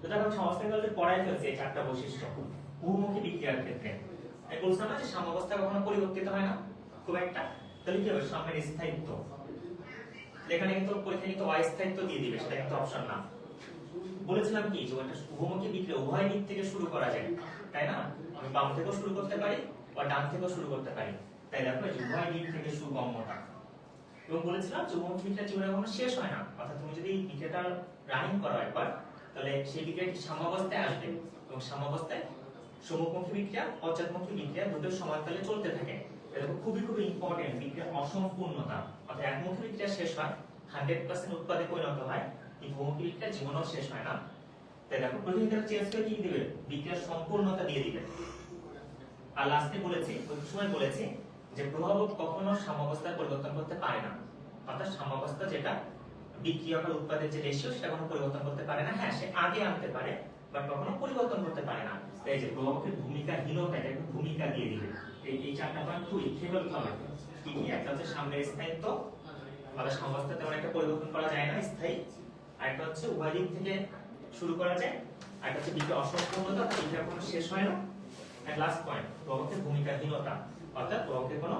তো দেখো সংস্থাকে অলরেডি পড়াই ফেলছে এই চারটা বৈশিষ্ট্য বহুমুখী বিক্রিয়ার ক্ষেত্রে। আমি বলছিলাম না যে সাম্যাবস্থা কখনো পরিবর্তিত হয় না খুব একটা, তাহলে কি হবে সাম্যের স্থায়িত্ব। এখানে কিন্তু পরীক্ষা কিন্তু অস্থায়িত্ব দিয়ে দিবে, সেটা কিন্তু অপশন না। বলেছিলাম কি যে একটা উভমুখী বিক্রিয়া উভয় দিক থেকে শুরু করা যায়, তাই না? আমি বাম থেকেও শুরু করতে পারি বা ডান থেকেও শুরু করতে পারি, তাই দেখো এই উভয় দিক থেকে সুগম্যতা। এবং বলেছিলাম যে উভমুখী বিক্রিয়া জীবনে কখনো শেষ হয় না, অর্থাৎ তুমি যদি বিক্রিয়াটা রানিং করো একবার, তাহলে সেই বিক্রিয়াটি সাম্যাবস্থায় আসবে এবং সাম্যাবস্থায় সমুখমুখী বিক্রিয়া পশ্চাৎমুখী বিক্রিয়া দুটো সমান্তরালে চলতে থাকে। এটা খুবই খুবই ইম্পর্টেন্ট। বিক্রিয়ার অসম্পূর্ণতা, অর্থাৎ একমুখী বিক্রিয়া শেষ হয় 100% উৎপাদে পরিণত হয়, কিন্তু বহুমুখী বিক্রিয়া জীবনেও শেষ হয় না। তাই দেখো প্রতিনিধিরা চেঞ্জ করে কি দিবে, বিক্রিয়ার সম্পূর্ণতা দিয়ে দিবে। আর লাস্টে বলেছি, ওই সময় বলেছি যে প্রভাবক কখনো সাম্যাবস্থার পরিবর্তন করতে পারে না, অর্থাৎ সাম্যাবস্থা যেটা বিক্রিয়ক আর উৎপাদের যে রেশিও সেটা কোনো পরিবর্তন করতে পারে না। হ্যাঁ, সে আগে আনতে পারে বাট কখনো পরিবর্তন করতে পারে না। এই যে প্রভাবকের ভূমিকাহীনতা, এটা একটু ভূমিকা দিয়ে দিবে। এই চারটা পয়েন্ট খুবই খেয়াল করতে হবে। কি কি? একটা হচ্ছে সামনের স্থায়িত্ব, অর্থাৎ সাম্যাবস্থা তেমন একটা পরিবর্তন করা যায় না, স্থায়ী। আরেকটা হচ্ছে উভয় দিক থেকে শুরু করা যায়। আরেকটা হচ্ছে বিক্রিয়া অসম্পূর্ণতা, অর্থাৎ বিক্রিয়া কোনো শেষ হয় না। এন্ড লাস্ট পয়েন্ট প্রভাবকের ভূমিকাহীনতা, অর্থাৎ প্রভাবকের কোনো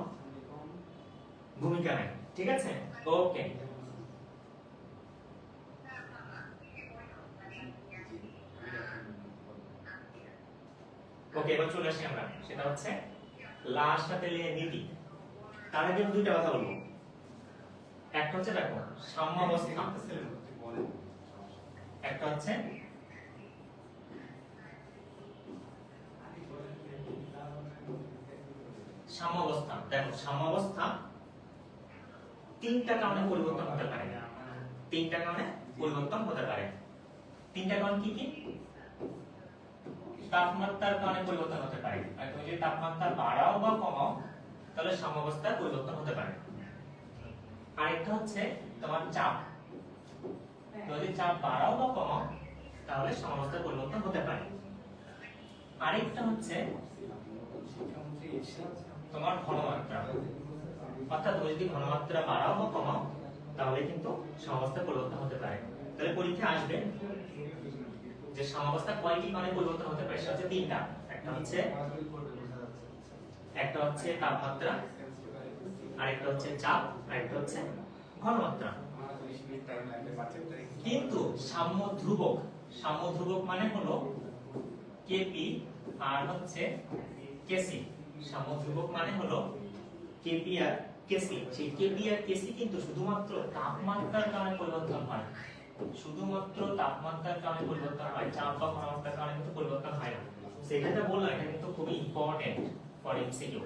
ভূমিকা নাই। ঠিক আছে? ওকে। ওকে, এবার চলে আসি আমরা, সেটা হচ্ছে লাস্ট সাথে নীতি। তার আগে দুইটা কথা বলবো। একটা হচ্ছে দেখো সাম্যাবস্থা, একটা হচ্ছে সাম্যাবস্থা। দেখো সাম্যাবস্থা তিনটা কারণে পরিবর্তন হতে পারে, তিনটা কারণে পরিবর্তন হতে পারে। তিনটা কারণ কি কি? তাপমাত্রার কারণে পরিবর্তন হতে পারে, আর তুমি যদি তাপমাত্রা বাড়াও বা কমাও তাহলে সাম্যাবস্থার পরিবর্তন হতে পারে। আরেকটা হচ্ছে তোমার চাপ, যদি চাপ বাড়াও বা কমাও তাহলে সাম্যাবস্থার পরিবর্তন হতে পারে। আরেকটা হচ্ছে তোমার ঘনমাত্রা, অর্থাৎ তুমি যদি ঘনমাত্রা বাড়াও বা কমাও তাহলে কিন্তু সাম্যাবস্থার পরিবর্তন হতে পারে। তাহলে পরীক্ষা আসবে যে সাম্যাবস্থা কয়টি কারণে পরিবর্তন হতে পারে, সেটা হচ্ছে তিনটা। একটা হচ্ছে তাপমাত্রা, আরেকটা হচ্ছে চাপ, আরেকটা হচ্ছে ঘনমাত্রা। কিন্তু সাম্য ধ্রুবক, সাম্য ধ্রুবক মানে হলো কেপি আর হচ্ছে কেসি। সাম্য ধ্রুবক মানে হলো কেপি আর কেসি। সেই কেপি আর কেসি কিন্তু শুধুমাত্র তাপমাত্রার কারণে পরিবর্তন হয়, শুধুমাত্র তাপমাত্রার কারণে পরিবর্তন হয়, চাপ বা ঘনমাত্রার কারণে কিন্তু পরিবর্তন হয় না। সেটা বললাম, এটা কিন্তু খুবই ইম্পর্টেন্ট ফর এমসিকিউ,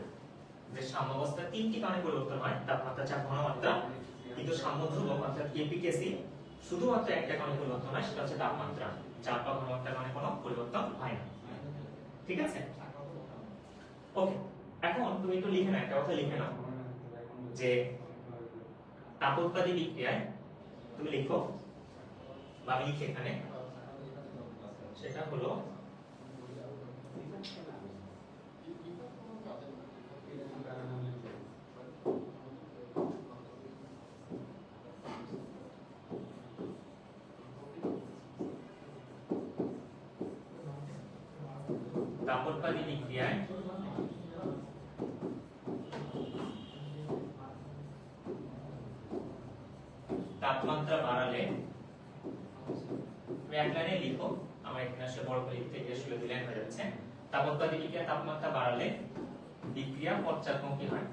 যে সাম্যাবস্থা তিনটি কারণে পরিবর্তন হয়, তাপমাত্রা, চাপ, ঘনমাত্রা। কিন্তু সাম্য ধ্রুবক অর্থাৎ কেপি কেসি শুধুমাত্র একটা কারণে পরিবর্তন হয়, সেটা হচ্ছে তাপমাত্রা। চাপ বা ঘনমাত্রার কারণে কোনো পরিবর্তন হয় না। ঠিক আছে? ওকে, এখন তুমি একটু লিখে নাও, একটা কথা লিখে নাও যে তাপোৎপাদী বিক্রিয়ায় তুমি লিখো, বা আমি লিখি এখানে, সেটা হলো তাপোৎপাদী বিক্রিয়ায় তাপমাত্রা বাড়ালে, তুমি এক লাইনে লিখো, আমার এখানে আসলে বড় করে লিখতে গিয়ে আসলে দুই লাইন হয়ে যাচ্ছে। তাপোৎপাদী বিক্রিয়ায় তাপমাত্রা বাড়ালে বিক্রিয়া পশ্চাৎমুখী হয়।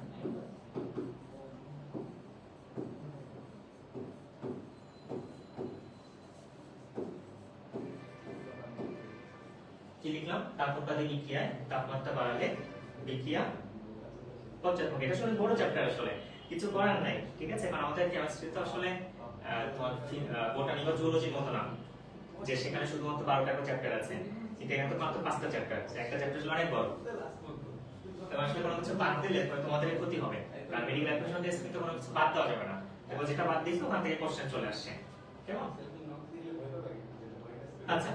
কি লিখলাম? তাপোৎপাদী বিক্রিয়ায় তাপমাত্রা বাড়ালে বিক্রিয়া পশ্চাৎমুখী। এটা আসলে বড় চ্যাপ্টার, আসলে কিছু করার নাই। ঠিক আছে? কারণ আমাদের কেমিস্ট্রি তো আসলে তোমার বোটানি বা জুলজির মতো না যে সেখানে শুধুমাত্র 12টা করে চ্যাপ্টার আছে, কিন্তু এখানে তো মাত্র 5টা চ্যাপ্টার আছে। একটা চ্যাপ্টার আসলে অনেক বড়, তো আসলে কোনো কিছু বাদ দিলে তোমাদের ক্ষতি হবে। কারণ মেডিকেল অ্যাপ্লিকেশন টেস্ট কিন্তু কোনো কিছু বাদ দেওয়া যাবে না, এবং যেটা বাদ দিয়েছো ওখান থেকে কোশ্চেন চলে আসছে। কেমন? আচ্ছা,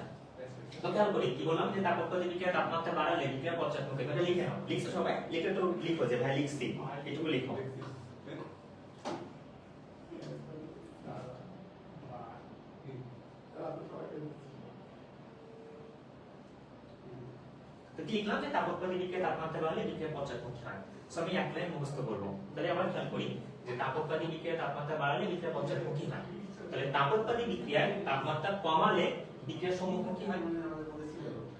তো খেয়াল করি কি বললাম, যে তাপোৎপাদী বিক্রিয়া তাপমাত্রা বাড়ালে বিক্রিয়া পশ্চাৎমুখী। এটা লিখে নাও। লিখছো সবাই? লিখে তো লিখো যে ভাই লিখছি, এটুকু লিখো। কি লিখলাম যে তাপোৎপাদী বিক্রিয়া তাপমাত্রা বাড়লে বিক্রিয়া পশ্চাৎমুখী হয়। সো আমি এক লাইন মুখস্থ করব। তাহলে আবার খেয়াল করি যে তাপোৎপাদী বিক্রিয়া তাপমাত্রা বাড়ালে বিক্রিয়া পশ্চাৎমুখী হয়। তাহলে তাপোৎপাদী বিক্রিয়ায় তাপমাত্রা কমালে বিক্রিয়া সম্মুখমুখী হয়।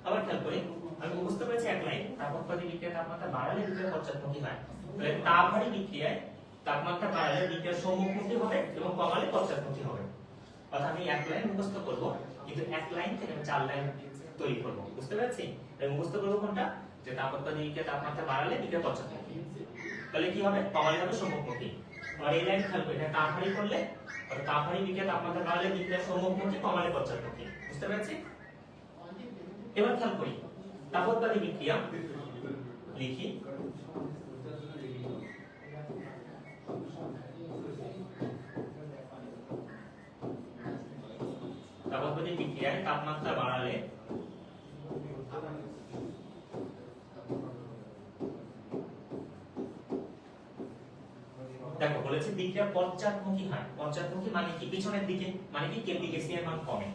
আবার খেয়াল করি আমি মুখস্থ করেছি এক লাইন, তাপোৎপাদী বিক্রিয়া তাপমাত্রা বাড়ালে বিক্রিয়া পশ্চাৎমুখী হয়। তাহলে তাপহারী বিক্রিয়ায় তাপমাত্রা বাড়ালে বিক্রিয়া সম্মুখমুখী হবে এবং কমালে পশ্চাৎমুখী হবে। অর্থাৎ আমি এক লাইন মুখস্থ করব, কিন্তু এক লাইন থেকে আমি চার লাইন তৈরি করব। বুঝতে পেরেছি? তাহলে মুখস্থ করব কোনটা, যে তাপোৎপাদী বিক্রিয়া তাপমাত্রা বাড়ালে বিক্রিয়া পশ্চাৎমুখী, তাহলে কি হবে, কমালে হবে সম্মুখমুখী। আর এই লাইন খেয়াল করি, এটা তাপহারী করলে অর্থাৎ তাপহারী বিক্রিয়া তাপমাত্রা বাড়ালে বিক্রিয়া সম্মুখমুখী, কমালে পশ্চাৎমুখী। বুঝতে পেরেছি? এবার খেয়াল করি তাপোৎপাদী বিক্রিয়া লিখি। তাপোৎপাদী বিক্রিয়ায় তাপমাত্রা বাড়ালে দেখো বলেছে বিক্রিয়া পশ্চাৎমুখী হয়। পশ্চাৎমুখী মানে কি, পিছনের দিকে, মানে কি কেপি কেসি এর মান কমে,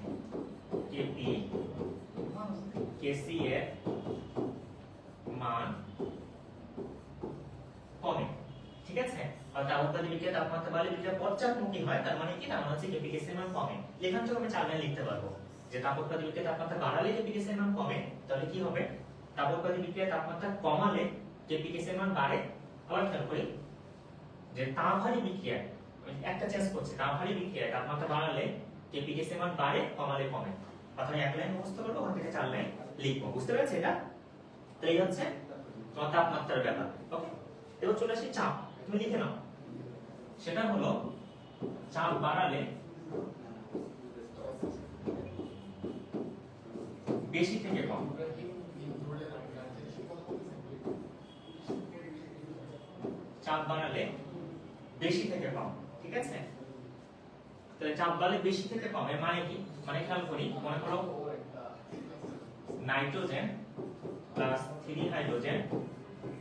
কেপি কেসি এর মান কমে। ঠিক আছে? আর তাপোৎপাদী বিক্রিয়া তাপমাত্রা বাড়লে বিক্রিয়া পশ্চাৎমুখী হয়, তার মানে কি, তার মানে হচ্ছে কেপি কেসি এর মান কমে। এখান থেকে আমি চার লাইন লিখতে পারবো যে তাপোৎপাদী বিক্রিয়া তাপমাত্রা বাড়ালে কেপি কেসি এর মান কমে, তাহলে কি হবে, তাপোৎপাদী বিক্রিয়া তাপমাত্রা কমালে কেপি কেসি এর মান বাড়ে। আবার খেয়াল করি যে তাপহারী বিক্রিয়ায় একটা চেঞ্জ করছে, তাপহারী বিক্রিয়ায় তাপমাত্রা বাড়ালে কেপি কেসি এর মান বাড়ে, কমালে কমে। অর্থাৎ এক লাইন মুখস্থ করবো, ওখান থেকে চার লাইন লিখবো। বুঝতে পেরেছি এটা? তো এই হচ্ছে তোমার তাপমাত্রার ব্যাপার। ওকে, এবার চলে আসি চাপ। তুমি লিখে নাও, সেটা হলো চাপ বাড়ালে বেশি থেকে কম, চাপ বাড়ালে বেশি থেকে কম। ঠিক আছে? তাহলে চাপ বাড়লে বেশি থেকে কম এর মানে কি, মানে খেয়াল করি, মনে করো নাইট্রোজেন প্লাস 3 হাইড্রোজেন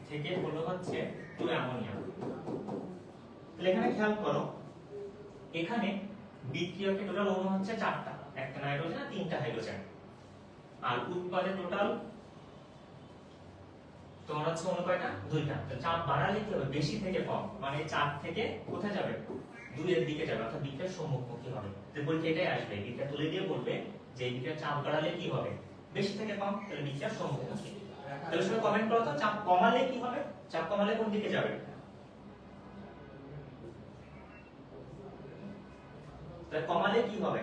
থেকে হলো হচ্ছে 2 অ্যামোনিয়া। তাহলে এখানে খেয়াল করো, এখানে বিক্রিয়কের টোটাল অণু হচ্ছে 4টা, একটা নাইট্রোজেন আর 3টা হাইড্রোজেন। আর উৎপাদে টোটাল তোমার হচ্ছে অণু কয়টা, 2টা। তো চাপ বাড়ালে কি হবে, বেশি থেকে কম, মানে 4 থেকে কোথায় যাবে, 2 এর দিকে যাবে, অর্থাৎ বিক্রিয়ার সম্মুখমুখী হবে। যে পরীক্ষা এটাই আসবে, বিক্রিয়া তুলে দিয়ে বলবে যে বিক্রিয়ার চাপ বাড়ালে কি হবে, বেশি থেকে কম, তাহলে বিক্রিয়ার সম্মুখমুখী। তাহলে সবাই কমেন্ট করো তো, চাপ কমালে কি হবে, চাপ কমালে কোন দিকে যাবে, তাহলে কমালে কি হবে,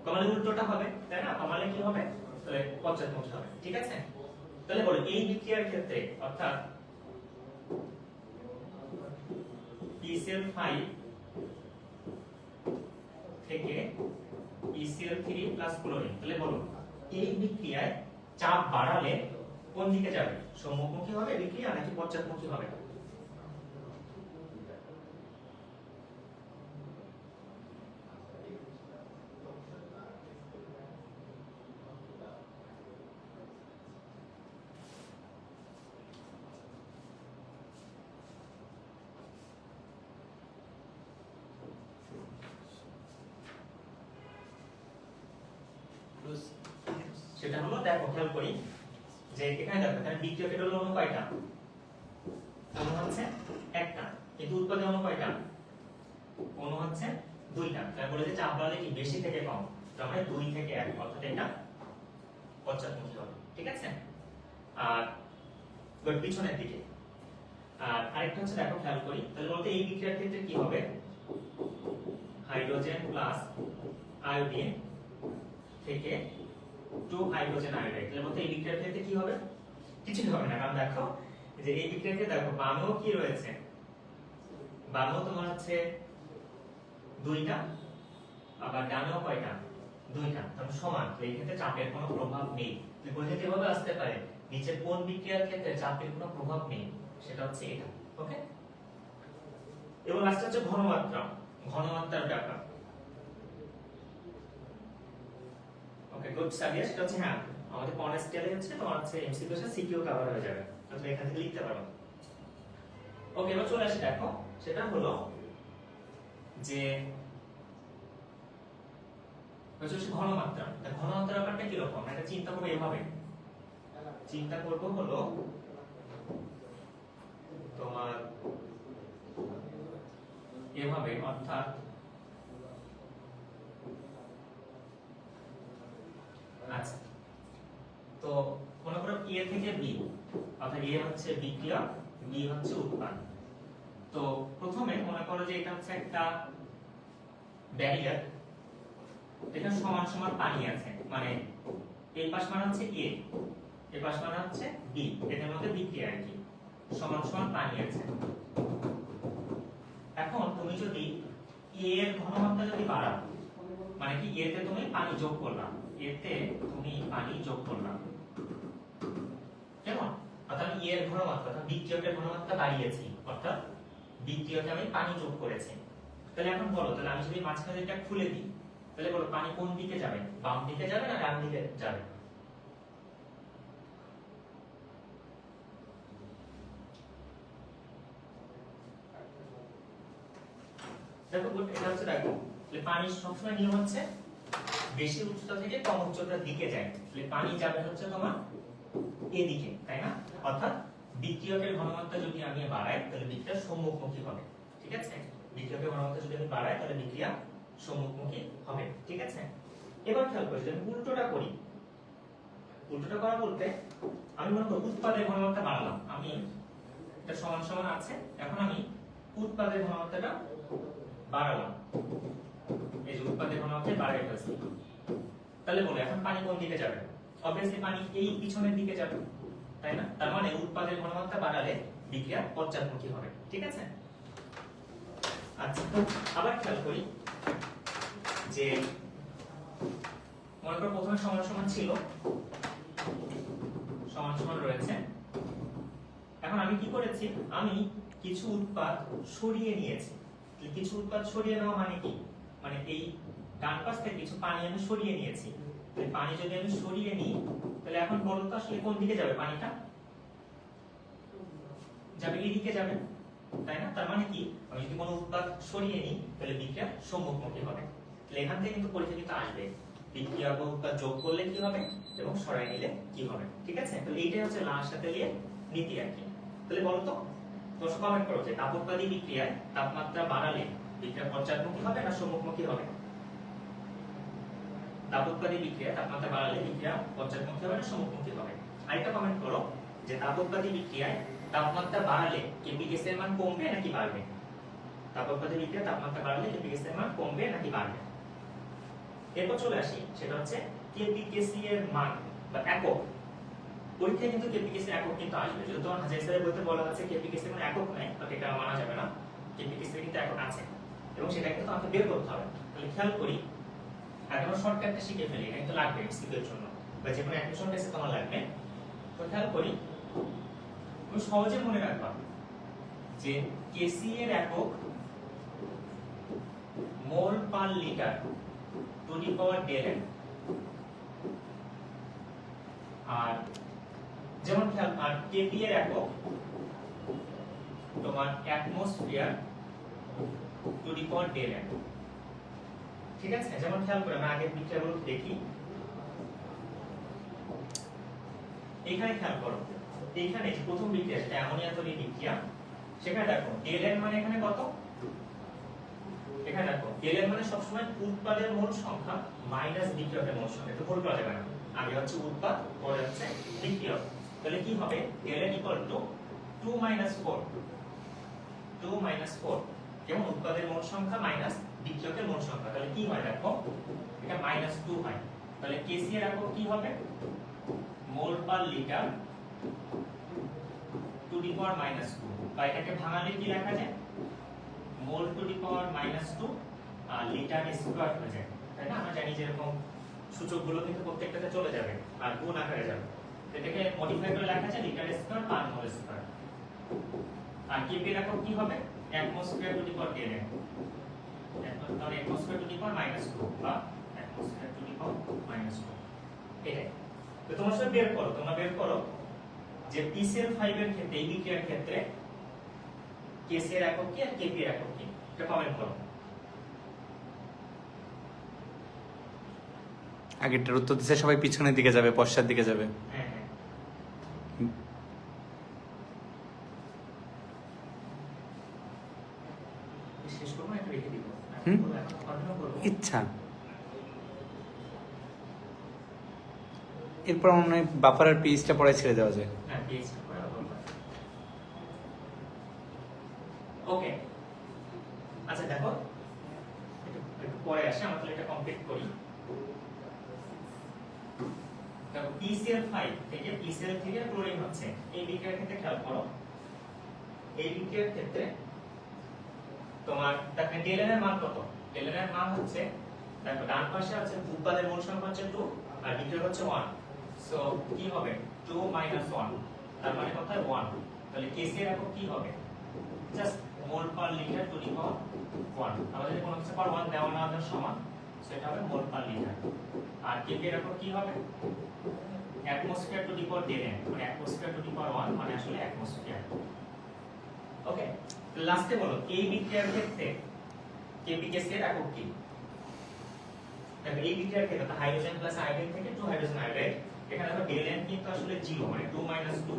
কমালে উল্টোটা হবে, তাই না? কমালে কি হবে, তাহলে পশ্চাৎমুখী হবে। ঠিক আছে? তাহলে বলো এই বিক্রিয়ার ক্ষেত্রে অর্থাৎ PCl5 থেকে PCl3 প্লাস ক্লোরিন, তাহলে বলো এই বিক্রিয়ায় চাপ বাড়ালে কোন দিকে যাবে, সম্মুখমুখী হবে বিক্রিয়া নাকি পশ্চাৎমুখী হবে? সেটা হলো, দেখো খেয়াল করি যে এখানে দেখো, এখানে বিক্রিয়কের হলো অণু কয়টা, অণু হচ্ছে একটা, কিন্তু উৎপাদে অণু কয়টা, অণু হচ্ছে 2টা। তাই বলে যে চাপ বাড়লে কি বেশি থেকে কম, তার মানে 2 থেকে 1, অর্থাৎ এটা পশ্চাৎমুখী হবে। ঠিক আছে? আর পিছনের দিকে। আর আরেকটা হচ্ছে, দেখো খেয়াল করি, তাহলে বলতে এই বিক্রিয়ার ক্ষেত্রে কি হবে, হাইড্রোজেন প্লাস আয়োডিন থেকে 2 হাইড্রোজেন আয়োডাইড। তাহলে বলতে এই বিক্রিয়ার ক্ষেত্রে কি হবে, কিছুই হবে না। কারণ দেখো যে এই বিক্রিয়াতে দেখো বামেও কি রয়েছে, বামেও তোমার হচ্ছে 2টা, আবার ডানেও কয়টা, 2টা, তাহলে সমান। তো এই ক্ষেত্রে চাপের কোনো প্রভাব নেই। তুই পরিচিত ভাবে আসতে পারে নিচের কোন বিক্রিয়ার ক্ষেত্রে চাপের কোনো প্রভাব নেই, সেটা হচ্ছে এটা। ওকে, এবং লাস্ট হচ্ছে ঘনমাত্রা, ঘনমাত্রার ব্যাপার। ওকে, গুড সাবিয়া, সেটা হচ্ছে হ্যাঁ আমাদের পরের স্টেলে হচ্ছে তোমার হচ্ছে এমসিকিউ এর সিকিউ কভার হয়ে যাবে, তুমি এখান থেকে লিখতে পারো। ওকে, এবার চলে আসি, দেখো সেটা হলো যে হচ্ছে ঘনমাত্রা। ঘনমাত্রার ব্যাপারটা কি রকম, এটা চিন্তা করব এভাবে, চিন্তা করব হলো তোমার এভাবে, অর্থাৎ আচ্ছা তো মনে করো এ থেকে বি, অর্থাৎ এ হচ্ছে বিক্রিয়া, বি হচ্ছে উৎপাদ। তো প্রথমে মনে করো যে এটা হচ্ছে একটা ব্যারিয়ার, এটা সমান সমান পানি আছে, মানে এই পাশ মানে হচ্ছে এ, এই পাশ মানে হচ্ছে বি, এটার মধ্যে বিক্রিয়া আর কি, সমান সমান পানি আছে। এখন তুমি যদি এ এর ঘনমাত্রা যদি বাড়াও, মানে কি এতে তুমি পানি যোগ করলাম, এতে তুমি পানি যোগ করলাম, কেমন? অর্থাৎ এ এর ঘনমাত্রা, অর্থাৎ বিক্রিয়কের ঘনমাত্রা বাড়িয়েছি, অর্থাৎ বিক্রিয়কে আমি পানি যোগ করেছি। তাহলে এখন বলো, তাহলে আমি যদি মাঝখানে এটা খুলে দিই, তাহলে বলো পানি কোন দিকে যাবে, বাম দিকে যাবে না ডান দিকে যাবে? দেখো এটা হচ্ছে, দেখো পানি সবসময় নিয়ম হচ্ছে বেশি উচ্চতা থেকে কম উচ্চতার দিকে যায়, তাহলে পানি যাবে হচ্ছে তোমার এদিকে, তাই না? অর্থাৎ বিক্রিয়কের ঘনমাত্রা যদি আমি বাড়াই তাহলে বিক্রিয়া সম্মুখমুখী হবে, ঠিক আছে? বিক্রিয়কের ঘনমাত্রা যদি আমি বাড়াই তাহলে বিক্রিয়া সম্মুখমুখী হবে, ঠিক আছে? এবার খেয়াল করি, যদি উল্টোটা করি, উল্টোটা করা বলতে আমি মনে করি উৎপাদের ঘনমাত্রা বাড়ালাম, আমি এটা সমান সমান আছে, এখন আমি উৎপাদের ঘনমাত্রাটা বাড়ালাম, এই যে উৎপাদের ঘনমাত্রা বাড়াই ফেলছি, তাহলে বলো এখন পানি কোন দিকে যাবে? অবভিয়াসলি পানি এই পিছনের দিকে যাবে, তাই না? তার মানে উৎপাদের ঘনমাত্রা বাড়ালে বিক্রিয়া পশ্চাৎমুখী হবে, ঠিক আছে? আচ্ছা আবার খেয়াল করি যে মনে করো প্রথমে সমান সমান ছিল, সমান সমান রয়েছে, এখন আমি কি করেছি, আমি কিছু উৎপাদ সরিয়ে নিয়েছি। কিছু উৎপাদ সরিয়ে নেওয়া মানে কি, মানে এই ডান পাশ থেকে কিছু পানি আমি সরিয়ে নিয়েছি, পানি যদি আমি সরিয়ে নিই তাহলে এখন বলো তো আসলে কোন দিকে যাবে পানিটা? যাবে এদিকে যাবে, তাই না? তার মানে কি, আমি যদি কোনো উৎপাদ সরিয়ে নিই তাহলে বিক্রিয়া সম্মুখমুখী হবে। তাহলে এখান থেকে কিন্তু পরীক্ষা কিন্তু আসবে বিক্রিয়া বা উৎপাদ যোগ করলে কি হবে এবং সরাই নিলে কি হবে, ঠিক আছে? তাহলে এইটাই হচ্ছে লাস্ট সাথে নিয়ে নীতি আর কি। তাহলে বলো তো, তোমরা কমেন্ট করো যে তাপোৎপাদী বিক্রিয়ায় তাপমাত্রা বাড়ালে বিক্রিয়া পশ্চাৎমুখী হবে না সম্মুখমুখী হবে? তাপোৎপাদী বিক্রিয়া তাপমাত্রা বাড়ালে বিক্রিয়া পশ্চাৎমুখী হবে না সম্মুখমুখী হবে? আরেকটা কমেন্ট করো যে তাপোৎপাদী বিক্রিয়ায় তাপমাত্রা বাড়ালে কেপি গ্যাসের মান কমবে নাকি বাড়বে? তাপোৎপাদী বিক্রিয়ায় তাপমাত্রা বাড়ালে কেপি গ্যাসের মান কমবে নাকি বাড়বে? এরপর চলে আসি, সেটা হচ্ছে কেপিকেসি এর মান বা একক। পরীক্ষায় কিন্তু কেপিকেসি একক কিন্তু আসবে, যদি তোমার হাজার স্যারের বইতে বলা আছে কেপিকেসি কোনো একক নাই, তাহলে এটা মানা যাবে না, কেপিকেসি কিন্তু একক আছে এবং সেটা কিন্তু আমাকে বের করতে হবে। তাহলে খেয়াল করি, এখন শর্টকাটটা শিখে ফেলি, এটা কিন্তু লাগবে এমসিকিউ এর জন্য বা যে কোনো অ্যাডমিশন টেস্টে তোমার লাগবে। তো খেয়াল করি, তুমি সহজে মনে রাখবা যে কেসি এর একক mole per litre to the power del, আর যেমন খেয়াল, আর কেপি এর একক তোমার atmosphere to the power del, ঠিক আছে? যেমন খেয়াল করে আমরা আগের বিক্রিয়াগুলো দেখি, এখানে খেয়াল করো, এইখানে যে প্রথম বিক্রিয়া সেটা অ্যামোনিয়া তৈরি বিক্রিয়া, সেখানে দেখো ডেল এর মানে এখানে কত, এখানে দেখো ডেল এর মানে সবসময় উৎপাদের মোল সংখ্যা মাইনাস বিক্রিয়কের মোল সংখ্যা, এটা ভুল করা যাবে না, আগে হচ্ছে উৎপাদ পরে হচ্ছে বিক্রিয়ক। তাহলে কি হবে, ডেল এর ইকুয়াল টু 2 - 4, 2 - 4, যেমন উৎপাদের মোল সংখ্যা মাইনাস বিক্রিয়কের মোল সংখ্যা, তাহলে কি হয় দেখো, এটা -2 হয়। তাহলে কেসি এর একক কি হবে, মোল per litre to the power -2, বা এটাকে ভাঙালে কি লেখা যায়, মোল টু দি পাওয়ার -2 আর লিটার স্কয়ার হয়ে যায়, তাই না? আমরা জানি যে এরকম সূচকগুলো কিন্তু প্রত্যেকটাতে চলে যাবে আর গুণ আকারে যাবে, এটাকে মডিফাই করে লেখা যায় litre square per mole square. আর কেপি এর একক কি হবে, atmosphere to the power del, তাহলে অ্যাটমোস্ফিয়ার টু দি পাওয়ার -2 বা অ্যাটমোস্ফিয়ার টু দি পাওয়ার -2, এটাই। তো তোমরা সব বের করো, তোমরা বের করো যে PCl5 এর ক্ষেত্রে, এই বিক্রিয়ার ক্ষেত্রে কেসি এর একক কি আর কেপি এর একক কি, এটা কমেন্ট করো। আগেরটার উত্তর দিচ্ছে সবাই পিছনের দিকে যাবে, পশ্চাৎ দিকে যাবে। হ্যাঁ হ্যাঁ শেষ করবো না, একটু রেখে দিব। হুম? এখন কন্টিনিউ করবো। ইচ্ছা। এরপর মনে হয় বাফার আর পিএইচটা পরে ছেড়ে দেওয়া যায়। হ্যাঁ পিএইচ করে বলবো। ওকে আচ্ছা দেখো একটু পরে আসে, আমরা তাহলে এটা কমপ্লিট করি। দেখো PCl5 থেকে PCl3 এর ক্লোরিন হচ্ছে এই বিক্রিয়ার ক্ষেত্রে খেয়াল করো। এই বিক্রিয়ার ক্ষেত্রে তোমার দেখো ডেলএন এর মান কত? ডেলএন এর মান হচ্ছে দেখো ডান পাশে আছে উৎপাদের মোল সংখ্যা হচ্ছে 2 আর বিক্রিয়া হচ্ছে 1। সো কি হবে 2 - 1, তার মানে কত হয় 1। তাহলে Kc এর একক কি হবে? Just mole per litre to the power 1। আমাদের কোনো কিছু পাওয়ার 1 দেওয়া না দেওয়ার সমান, সেটা হবে মোল পার লিটার। আর Kp এর একক কি হবে? অ্যাটমোস্ফিয়ার টু দি পাওয়ার 10, মানে অ্যাটমোস্ফিয়ার টু দি পাওয়ার 1 মানে আসলে অ্যাটমোস্ফিয়ার। ওকে লাস্টে বলো এই বিক্রিয়ার ক্ষেত্রে Kpkc এর একক কি? দেখো এই বিক্রিয়ার ক্ষেত্রে হাইড্রোজেন প্লাস আয়োডিন থেকে 2 হাইড্রোজেন আয়োডাইড, এখানে দেখো ডেলএন কিন্তু আসলে 0 মানে 2 - 2,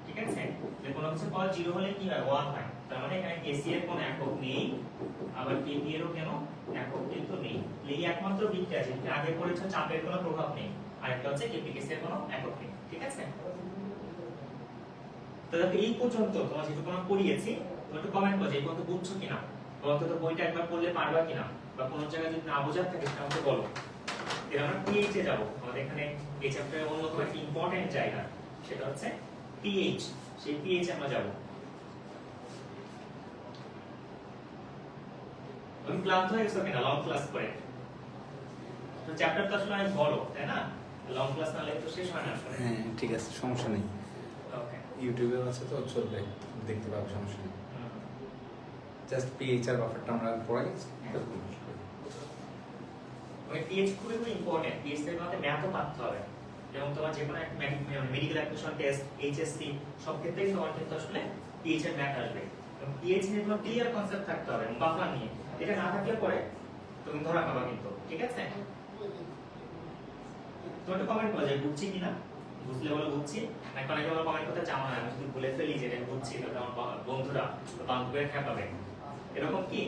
ঠিক আছে? যে কোনো কিছু পাওয়ার 0 হলে কি হয় 1 হয়, তার মানে এখানে Kc এর কোনো একক নেই, আবার Kp এরও কেন একক কিন্তু নেই। এই একমাত্র বিক্রিয়া যেটা আগে পড়েছে চাপের কোনো প্রভাব নেই, আর একটা হচ্ছে Kpkc এর কোনো একক নেই, ঠিক আছে? তো দেখো এই পর্যন্ত তোমার যেটুকু আমরা পড়িয়েছি তুমি একটু কমেন্ট করো যে এই পর্যন্ত বুঝছো কিনা, অন্তত বইটা একবার পড়লে পারবা কিনা, বা কোনো জায়গায় যদি না বোঝার থাকে সেটা আমাকে বলো। এর আমরা পিএইচ এ যাব। আমাদের এখানে এই চ্যাপ্টারের অন্যতম একটা ইম্পর্টেন্ট জায়গা সেটা হচ্ছে পিএইচ। সেই পিএইচ আমরা যাব। আমি ক্লান্ত হয়ে গেছো কিনা লং ক্লাস করে? তো চ্যাপ্টার তো আসলে অনেক বড়, তাই না? লং ক্লাস না হলে তো শেষ হয় না আসলে। হ্যাঁ ঠিক আছে, সমস্যা নেই। ওকে ইউটিউবে আছে তো চলবে, দেখতে পাবো, সমস্যা নেই। জাস্ট পিএইচ আর বাফারটা আমরা পড়াই। ওই পিএইচ খুবই খুবই ইম্পর্টেন্ট। পিএইচ এর মধ্যে ম্যাথও পারতে হবে, এবং তোমার যে কোনো একটা মেডিকেল অ্যাপ্লিকেশন টেস্ট, এইচএসসি সব ক্ষেত্রেই তোমার কিন্তু আসলে পিএইচ এর ম্যাথ আসবে। এবং পিএইচ নিয়ে তোমার ক্লিয়ার কনসেপ্ট থাকতে হবে, এবং বাফার নিয়ে এটা না থাকলে পরে তুমি ধরা খাবা কিন্তু, ঠিক আছে? তুমি একটু কমেন্ট করো যে বুঝছি কিনা, বুঝলে বলে বুঝছি, নাকি অনেকে বলে কমেন্ট করতে চাও না, আমি যদি ভুলে ফেলি যে এটা বুঝছি তাহলে আমার বন্ধুরা বান্ধবীরা খেপাবে, এরকম কি?